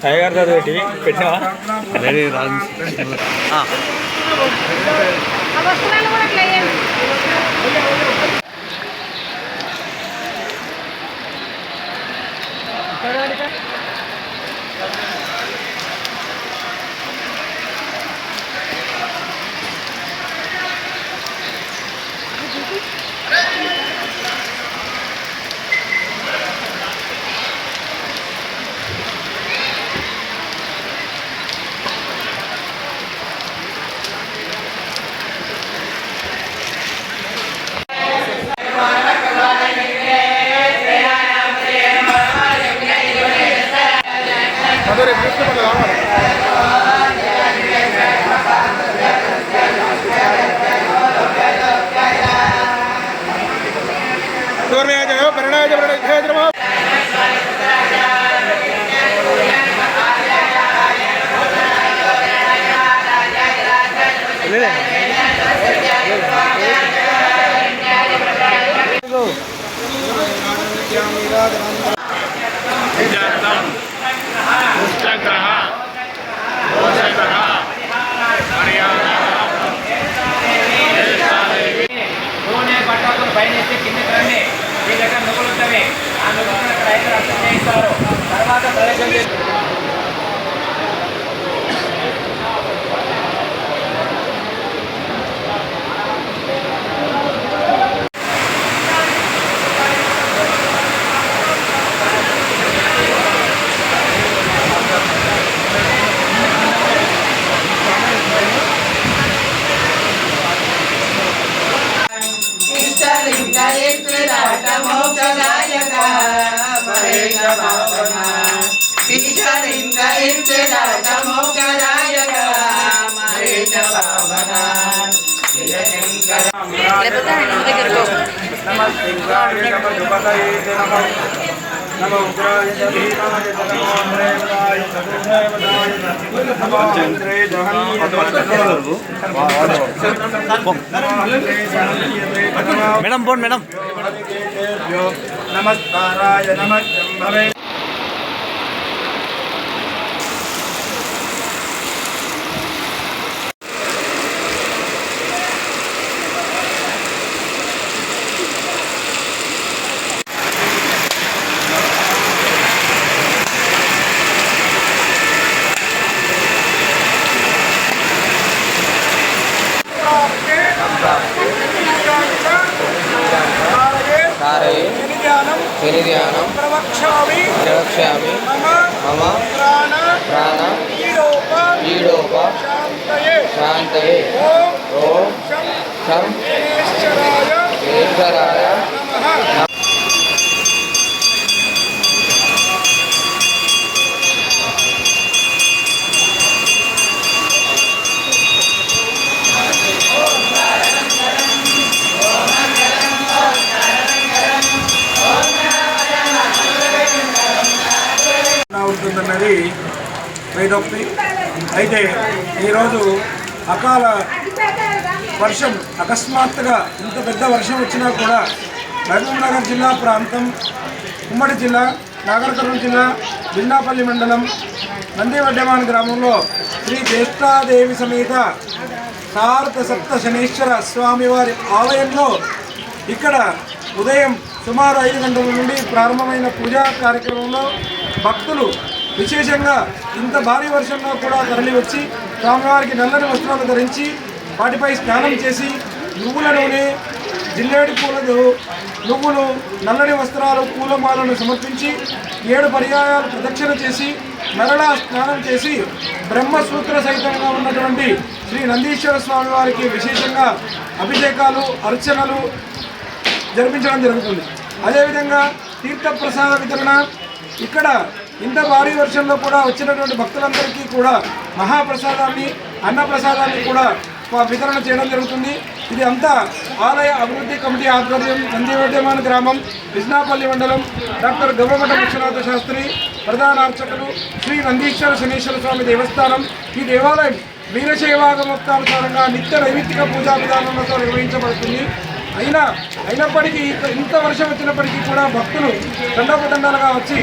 Tiger చదివేటి పెట్టినావా? Madam పోండి madam. నమస్కారాయ నమః. ప్రవక్ష్యామి మమ ప్రాణ పీడోప శాంతయే ఓం శం ఈశ్వరాయ నమః. ఉంటుందన్నది వేదోక్తి. అయితే ఈరోజు అకాల వర్షం అకస్మాత్తుగా ఇంత పెద్ద వర్షం వచ్చినా కూడా మహబూబ్నగర్ జిల్లా ప్రాంతం, ఉమ్మడి జిల్లా, నాగర్ కర్నూలు జిల్లా, జిల్లాపల్లి మండలం నందివడ్డమాన్ గ్రామంలో శ్రీ జ్యేష్ఠాదేవి సమేత సారథ సప్త శనేశ్వర స్వామివారి ఆలయంలో ఇక్కడ ఉదయం సుమారు 5 గంటల నుండి ప్రారంభమైన పూజా కార్యక్రమంలో భక్తులు విశేషంగా ఇంత భారీ వర్షంలో కూడా తరలి వచ్చి స్వామివారికి నల్లని వస్త్రాలు ధరించి వాటిపై స్నానం చేసి నువ్వుల నూనె, జిల్లేడు పూలతో నువ్వులు, నల్లని వస్త్రాలు, పూలమాలను సమర్పించి 7 పర్యాయాలు ప్రదక్షిణ చేసి మరలా స్నానం చేసి బ్రహ్మసూత్ర సహితంగా ఉన్నటువంటి శ్రీ నందీశ్వర స్వామి వారికి విశేషంగా అభిషేకాలు, అర్చనలు జరిపించడం జరుగుతుంది. అదేవిధంగా తీర్థప్రసాద వితరణ, ఇక్కడ ఇంత భారీ వర్షంలో కూడా వచ్చినటువంటి భక్తులందరికీ కూడా మహాప్రసాదాన్ని, అన్నప్రసాదాన్ని కూడా వితరణ చేయడం జరుగుతుంది. ఇది అంతా ఆలయ అభివృద్ధి కమిటీ ఆధ్వర్యం, నందివడ్డమాన్ గ్రామం, విజ్ఞాపల్లి మండలం, డాక్టర్ గవ్వమఠ విశ్వనాథ శాస్త్రి, ప్రధాన అర్చకులు, శ్రీ నందీశ్వర శనీశ్వర స్వామి దేవస్థానం. ఈ దేవాలయం వీరశైవాగమోక్తానుసారంగా నిత్య నైమిత్తిక పూజా విధానంతో నిర్వహించబడుతుంది. అయినప్పటికీ ఇంత వర్షం వచ్చినప్పటికీ కూడా భక్తులు తండోపతండాలుగా వచ్చి